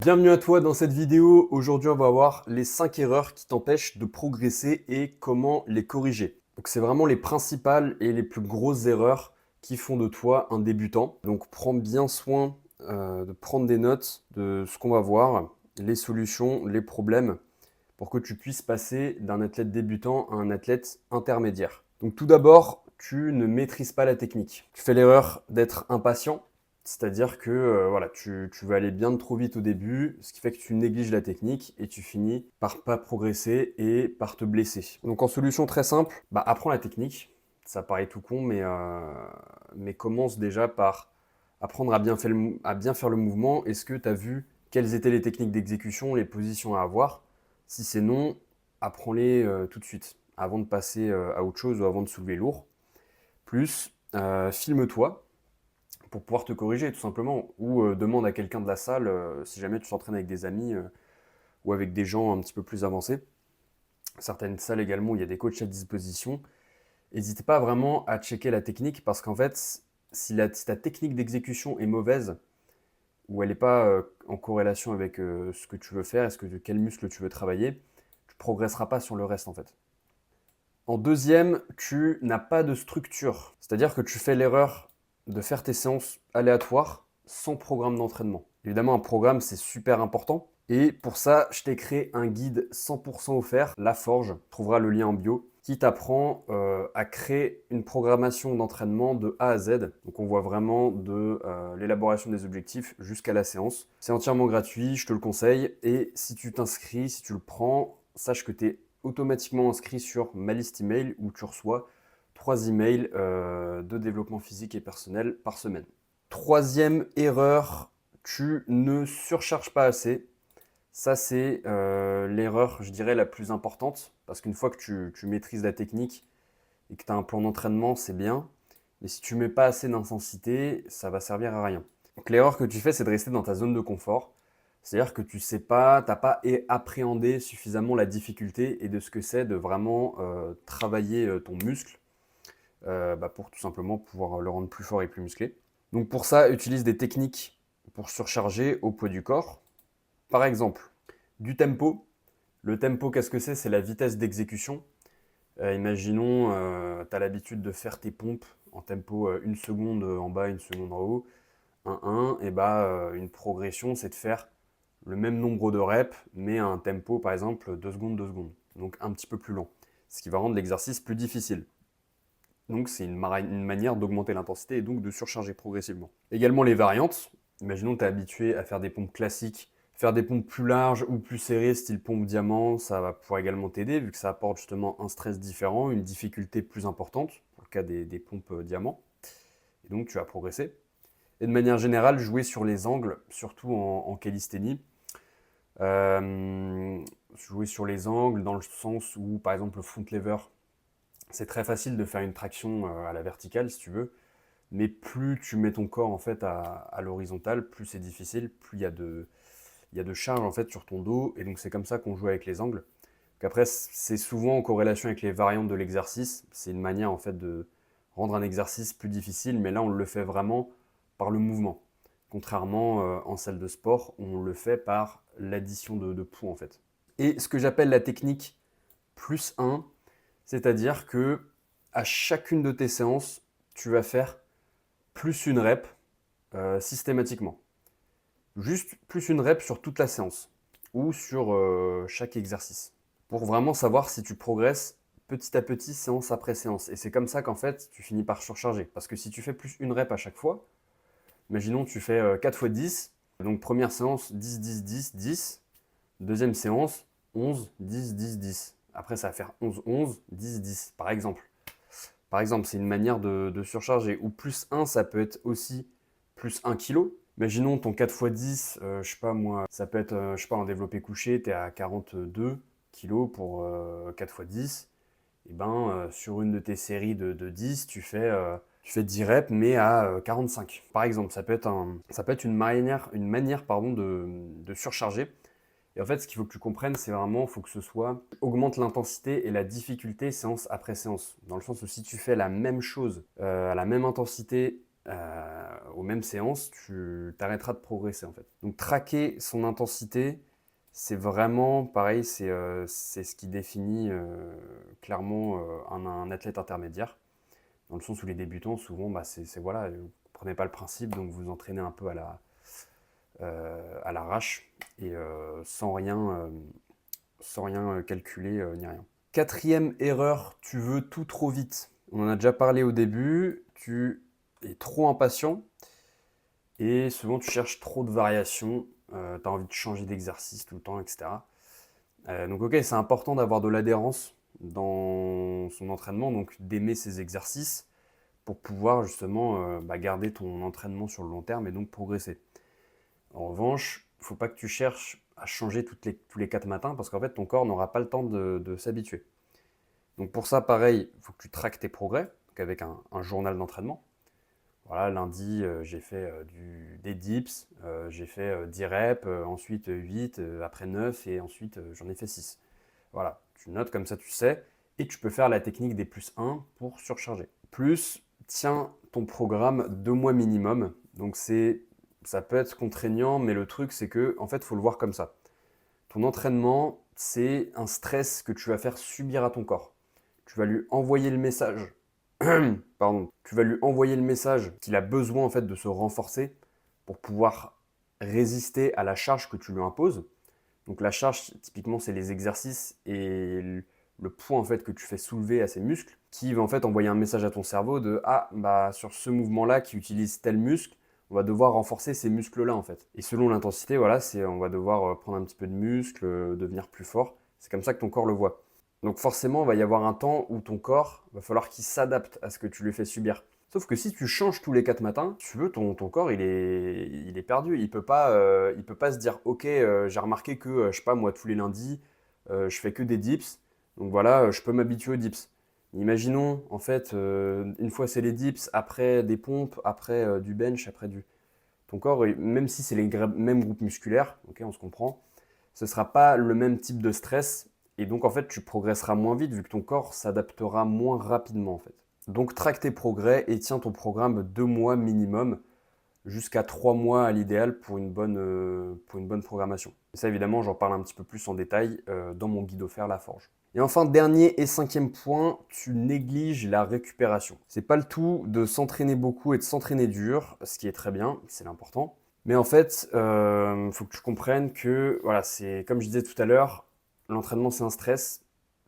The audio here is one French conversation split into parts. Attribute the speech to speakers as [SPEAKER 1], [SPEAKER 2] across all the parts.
[SPEAKER 1] Bienvenue à toi dans cette vidéo. Aujourd'hui, on va voir les 5 erreurs qui t'empêchent de progresser et comment les corriger. Donc, c'est vraiment les principales et les plus grosses erreurs qui font de toi un débutant. Donc, prends bien soin de prendre des notes de ce qu'on va voir, les solutions, les problèmes, pour que tu puisses passer d'un athlète débutant à un athlète intermédiaire. Donc, tout d'abord, tu ne maîtrises pas la technique. Tu fais l'erreur d'être impatient. C'est-à-dire que voilà, tu vas aller bien trop vite au début, ce qui fait que tu négliges la technique et tu finis par pas progresser et par te blesser. Donc en solution très simple, apprends la technique. Ça paraît tout con, mais commence déjà par apprendre à bien faire le mouvement. Est-ce que tu as vu quelles étaient les techniques d'exécution, les positions à avoir? Si c'est non, apprends-les tout de suite, avant de passer à autre chose ou avant de soulever lourd. Plus, filme-toi pour pouvoir te corriger tout simplement. Ou demande à quelqu'un de la salle, si jamais tu t'entraînes avec des amis ou avec des gens un petit peu plus avancés. Certaines salles également où il y a des coachs à disposition. N'hésite pas vraiment à checker la technique parce qu'en fait, si ta technique d'exécution est mauvaise ou elle n'est pas en corrélation avec ce que tu veux faire, quel muscle tu veux travailler, tu ne progresseras pas sur le reste en fait. En deuxième, tu n'as pas de structure. C'est-à-dire que tu fais l'erreur de faire tes séances aléatoires sans programme d'entraînement. Évidemment, un programme, c'est super important. Et pour ça, je t'ai créé un guide 100% offert, La Forge, tu trouveras le lien en bio, qui t'apprend à créer une programmation d'entraînement de A à Z. Donc on voit vraiment de l'élaboration des objectifs jusqu'à la séance. C'est entièrement gratuit, je te le conseille. Et si tu t'inscris, si tu le prends, sache que tu es automatiquement inscrit sur ma liste email où tu reçois 3 emails de développement physique et personnel par semaine. Troisième erreur, tu ne surcharges pas assez. Ça, c'est l'erreur, je dirais, la plus importante. Parce qu'une fois que tu maîtrises la technique et que tu as un plan d'entraînement, c'est bien. Mais si tu ne mets pas assez d'intensité, ça va servir à rien. Donc l'erreur que tu fais, c'est de rester dans ta zone de confort. C'est-à-dire que tu sais pas, t'as pas appréhendé suffisamment la difficulté et de ce que c'est de vraiment travailler ton muscle pour tout simplement pouvoir le rendre plus fort et plus musclé. Donc pour ça, utilise des techniques pour surcharger au poids du corps. Par exemple, du tempo. Le tempo, qu'est-ce que c'est? C'est la vitesse d'exécution. Imaginons, tu as l'habitude de faire tes pompes en tempo 1 seconde en bas, 1 seconde en haut, 1-1, et une progression, c'est de faire le même nombre de reps, mais à un tempo, par exemple, 2 secondes, 2 secondes. Donc un petit peu plus lent, ce qui va rendre l'exercice plus difficile. Donc c'est une manière d'augmenter l'intensité et donc de surcharger progressivement. Également les variantes. Imaginons que tu es habitué à faire des pompes classiques. Faire des pompes plus larges ou plus serrées, style pompe diamant, ça va pouvoir également t'aider, vu que ça apporte justement un stress différent, une difficulté plus importante, pour le cas des pompes diamant. Et donc tu vas progresser. Et de manière générale, jouer sur les angles, surtout en calisthénie. Jouer sur les angles dans le sens où, par exemple, le front lever, c'est très facile de faire une traction à la verticale, si tu veux. Mais plus tu mets ton corps en fait à l'horizontale, plus c'est difficile, plus il y a de charge en fait sur ton dos. Et donc c'est comme ça qu'on joue avec les angles. Donc après, c'est souvent en corrélation avec les variantes de l'exercice. C'est une manière en fait de rendre un exercice plus difficile, mais là on le fait vraiment par le mouvement. Contrairement en salle de sport, on le fait par l'addition de poids en fait. Et ce que j'appelle la technique plus 1, c'est-à-dire que à chacune de tes séances, tu vas faire plus une rep systématiquement. Juste plus une rep sur toute la séance ou sur chaque exercice. Pour vraiment savoir si tu progresses petit à petit, séance après séance. Et c'est comme ça qu'en fait, tu finis par surcharger. Parce que si tu fais plus une rep à chaque fois, imaginons tu fais 4 fois 10, donc première séance 10, 10, 10, 10, deuxième séance 11, 10, 10, 10. Après ça va faire 11, 11, 10, 10 par exemple. Par exemple, c'est une manière de surcharger. Ou plus 1, ça peut être aussi plus 1 kg. Imaginons ton 4 x 10, je sais pas moi, ça peut être, je sais pas, en développé couché, tu es à 42 kg pour 4 x 10. Et sur une de tes séries de 10, tu fais 10 reps, mais à 45. Par exemple, ça peut être une manière pardon, de surcharger. Et en fait, ce qu'il faut que tu comprennes, c'est vraiment, il faut que ce soit, augmente l'intensité et la difficulté séance après séance. Dans le sens où si tu fais la même chose à la même intensité aux mêmes séances, tu t'arrêteras de progresser en fait. Donc traquer son intensité, c'est vraiment pareil, c'est ce qui définit clairement un athlète intermédiaire, dans le sens où les débutants, souvent, bah, voilà, vous ne prenez pas le principe, donc vous entraînez un peu à l'arrache et sans rien calculer ni rien. Quatrième erreur, tu veux tout trop vite. On en a déjà parlé au début, tu es trop impatient et souvent tu cherches trop de variations, tu as envie de changer d'exercice tout le temps, etc. Donc ok, c'est important d'avoir de l'adhérence dans son entraînement, donc d'aimer ses exercices pour pouvoir justement garder ton entraînement sur le long terme et donc progresser. En revanche, il ne faut pas que tu cherches à changer tous les 4 matins parce qu'en fait ton corps n'aura pas le temps de s'habituer. Donc pour ça, pareil, il faut que tu traques tes progrès, donc avec un journal d'entraînement. Voilà, lundi, j'ai fait des dips, j'ai fait 10 reps, ensuite 8, après 9 et ensuite j'en ai fait 6. Voilà, tu notes comme ça, tu sais, et tu peux faire la technique des +1 pour surcharger. Plus, tiens ton programme 2 mois minimum. Donc ça peut être contraignant, mais le truc c'est que, en fait, il faut le voir comme ça. Ton entraînement, c'est un stress que tu vas faire subir à ton corps. Tu vas lui envoyer le message pardon, tu vas lui envoyer le message qu'il a besoin en fait de se renforcer pour pouvoir résister à la charge que tu lui imposes. Donc la charge, typiquement, c'est les exercices et le poids en fait que tu fais soulever à ces muscles, qui va en fait envoyer un message à ton cerveau de ah bah sur ce mouvement-là qui utilise tel muscle, on va devoir renforcer ces muscles-là en fait. Et selon l'intensité, voilà, on va devoir prendre un petit peu de muscle, devenir plus fort. C'est comme ça que ton corps le voit. Donc forcément, il va y avoir un temps où ton corps va falloir qu'il s'adapte à ce que tu lui fais subir. Sauf que si tu changes tous les 4 matins, tu veux, ton corps, il est perdu. Il peut pas se dire, ok, j'ai remarqué que, je sais pas, moi, tous les lundis, je fais que des dips. Donc voilà, je peux m'habituer aux dips. Imaginons, en fait, une fois c'est les dips, après des pompes, après du bench, après du... Ton corps, même si c'est les mêmes groupes musculaires, ok, on se comprend, ce ne sera pas le même type de stress et donc en fait tu progresseras moins vite vu que ton corps s'adaptera moins rapidement en fait. Donc traque tes progrès et tiens ton programme 2 mois minimum jusqu'à 3 mois à l'idéal pour une bonne programmation. Et ça évidemment j'en parle un petit peu plus en détail dans mon guide offert La Forge. Et enfin, dernier et cinquième point, tu négliges la récupération. C'est pas le tout de s'entraîner beaucoup et de s'entraîner dur, ce qui est très bien, c'est l'important. Mais en fait, faut que tu comprennes que, voilà, c'est comme je disais tout à l'heure, l'entraînement c'est un stress,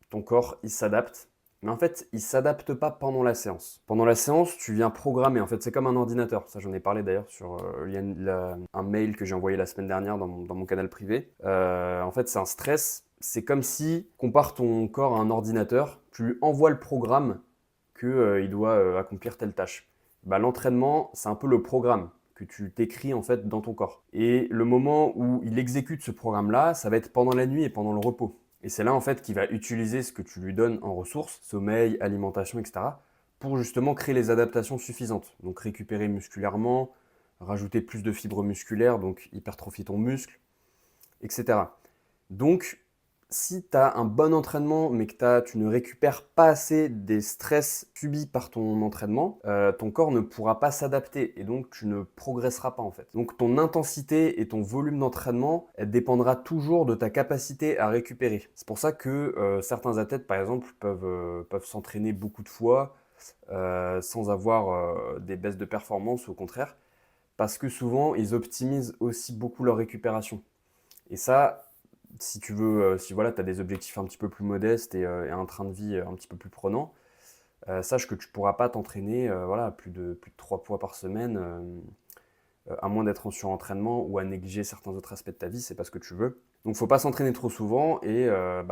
[SPEAKER 1] ton corps il s'adapte. Mais en fait, il s'adapte pas pendant la séance. Pendant la séance, tu viens programmer. En fait, c'est comme un ordinateur. Ça, j'en ai parlé d'ailleurs sur un mail que j'ai envoyé la semaine dernière dans mon canal privé. En fait, c'est un stress. C'est comme si, compare ton corps à un ordinateur, tu lui envoies le programme qu'il doit accomplir telle tâche. Bah, l'entraînement, c'est un peu le programme que tu t'écris en fait dans ton corps. Et le moment où il exécute ce programme-là, ça va être pendant la nuit et pendant le repos. Et c'est là en fait qu'il va utiliser ce que tu lui donnes en ressources, sommeil, alimentation, etc., pour justement créer les adaptations suffisantes. Donc récupérer musculairement, rajouter plus de fibres musculaires, donc hypertrophier ton muscle, etc. Donc si tu as un bon entraînement, mais que tu ne récupères pas assez des stress subis par ton entraînement, ton corps ne pourra pas s'adapter et donc tu ne progresseras pas en fait. Donc ton intensité et ton volume d'entraînement, elle dépendra toujours de ta capacité à récupérer. C'est pour ça que certains athlètes, par exemple, peuvent s'entraîner beaucoup de fois sans avoir des baisses de performance, au contraire, parce que souvent, ils optimisent aussi beaucoup leur récupération. Et ça, si tu veux, si voilà, tu as des objectifs un petit peu plus modestes et un train de vie un petit peu plus prenant, sache que tu ne pourras pas t'entraîner voilà, plus de 3 fois par semaine, à moins d'être en surentraînement ou à négliger certains autres aspects de ta vie, c'est pas ce que tu veux. Donc faut pas s'entraîner trop souvent et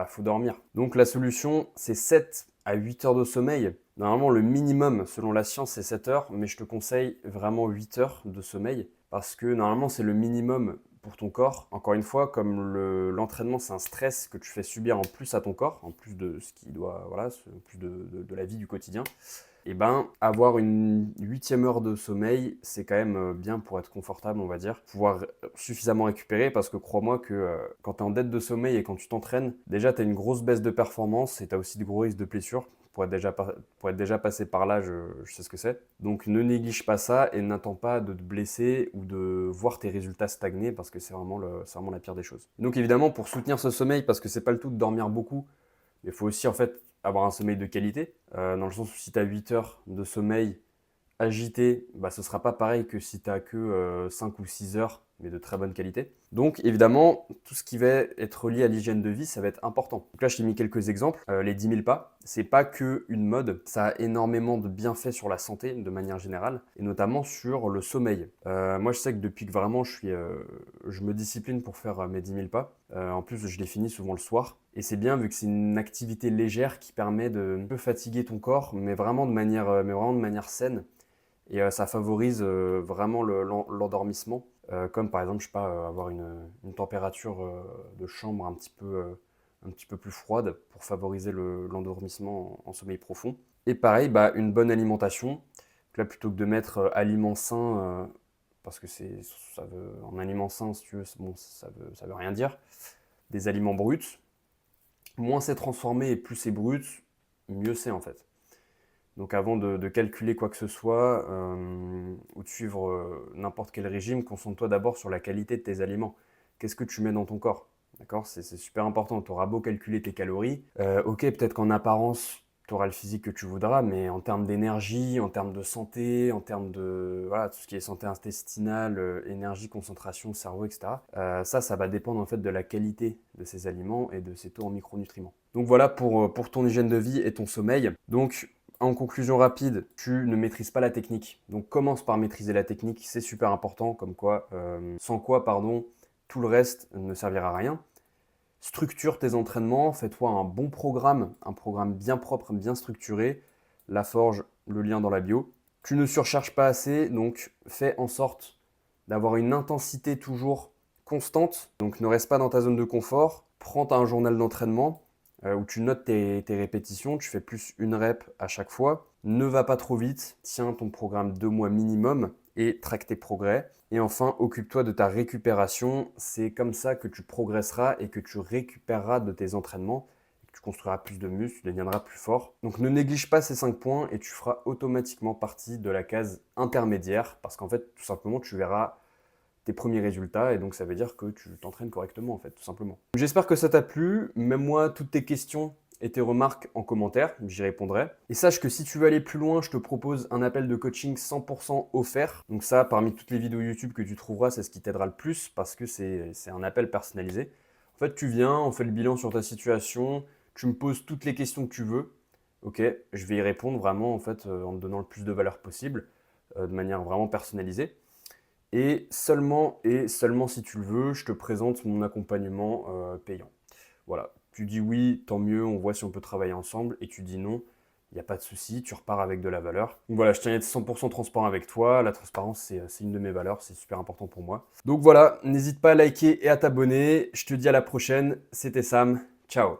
[SPEAKER 1] faut dormir. Donc la solution, c'est 7 à 8 heures de sommeil. Normalement, le minimum selon la science, c'est 7 heures, mais je te conseille vraiment 8 heures de sommeil parce que normalement, c'est le minimum pour ton corps. Encore une fois, comme l'entraînement, c'est un stress que tu fais subir en plus à ton corps, en plus de ce qui doit, voilà, en plus de la vie du quotidien. Et ben, avoir une 8e heure de sommeil, c'est quand même bien pour être confortable, on va dire. Pouvoir suffisamment récupérer, parce que crois-moi que quand tu es en dette de sommeil et quand tu t'entraînes, déjà tu as une grosse baisse de performance et tu as aussi de gros risques de blessures. pour être déjà passé par là, je sais ce que c'est. Donc ne néglige pas ça et n'attends pas de te blesser ou de voir tes résultats stagner parce que c'est vraiment la pire des choses. Donc évidemment, pour soutenir ce sommeil, parce que c'est pas le tout de dormir beaucoup, il faut aussi en fait avoir un sommeil de qualité, dans le sens où si tu as 8 heures de sommeil agité, bah, ce ne sera pas pareil que si tu n'as que 5 ou 6 heures, mais de très bonne qualité. Donc évidemment, tout ce qui va être lié à l'hygiène de vie, ça va être important. Donc là, je t'ai mis quelques exemples. Les 10 000 pas, c'est pas que une mode, ça a énormément de bienfaits sur la santé de manière générale, et notamment sur le sommeil. Moi, je sais que depuis que vraiment je me discipline pour faire mes 10 000 pas, en plus, je les finis souvent le soir. Et c'est bien vu que c'est une activité légère qui permet de un peu fatiguer ton corps, mais vraiment de manière saine. Et ça favorise vraiment l'endormissement, comme par exemple, je sais pas, avoir une température de chambre un petit peu plus froide pour favoriser l'endormissement en sommeil profond. Et pareil, bah, une bonne alimentation. Donc là, plutôt que de mettre aliments sains, parce que en aliments sains, si tu veux, bon, ça veut rien dire, des aliments bruts, moins c'est transformé et plus c'est brut, mieux c'est en fait. Donc avant de calculer quoi que ce soit ou de suivre n'importe quel régime, concentre-toi d'abord sur la qualité de tes aliments. Qu'est-ce que tu mets dans ton corps? D'accord? C'est super important. Tu auras beau calculer tes calories. Ok, peut-être qu'en apparence, tu auras le physique que tu voudras, mais en termes d'énergie, en termes de santé, en termes de voilà, tout ce qui est santé intestinale, énergie, concentration, cerveau, etc. Ça va dépendre en fait de la qualité de ces aliments et de ces taux en micronutriments. Donc voilà pour ton hygiène de vie et ton sommeil. Donc en conclusion rapide, tu ne maîtrises pas la technique. Donc commence par maîtriser la technique, c'est super important, sans quoi, pardon, tout le reste ne servira à rien. Structure tes entraînements, fais-toi un programme bien propre, bien structuré. La forge, le lien dans la bio. Tu ne surcharges pas assez, donc fais en sorte d'avoir une intensité toujours constante. Donc ne reste pas dans ta zone de confort. Prends un journal d'entraînement où tu notes tes répétitions, tu fais plus une rep à chaque fois. Ne va pas trop vite, tiens ton programme 2 mois minimum et traque tes progrès. Et enfin, occupe-toi de ta récupération. C'est comme ça que tu progresseras et que tu récupéreras de tes entraînements. Tu construiras plus de muscles, tu deviendras plus fort. Donc ne néglige pas ces 5 points et tu feras automatiquement partie de la case intermédiaire parce qu'en fait, tout simplement, tu verras tes premiers résultats et donc ça veut dire que tu t'entraînes correctement en fait, tout simplement. J'espère que ça t'a plu. Mets-moi toutes tes questions et tes remarques en commentaire, j'y répondrai. Et sache que si tu veux aller plus loin, je te propose un appel de coaching 100% offert. Donc ça, parmi toutes les vidéos YouTube que tu trouveras, c'est ce qui t'aidera le plus parce que c'est un appel personnalisé. En fait, tu viens, on fait le bilan sur ta situation, tu me poses toutes les questions que tu veux. Ok, je vais y répondre vraiment en fait en te donnant le plus de valeur possible, de manière vraiment personnalisée. Et seulement si tu le veux, je te présente mon accompagnement payant. Voilà, tu dis oui, tant mieux, on voit si on peut travailler ensemble. Et tu dis non, il n'y a pas de souci, tu repars avec de la valeur. Donc voilà, je tiens à être 100% transparent avec toi. La transparence, c'est une de mes valeurs, c'est super important pour moi. Donc voilà, n'hésite pas à liker et à t'abonner. Je te dis à la prochaine, c'était Sam, ciao.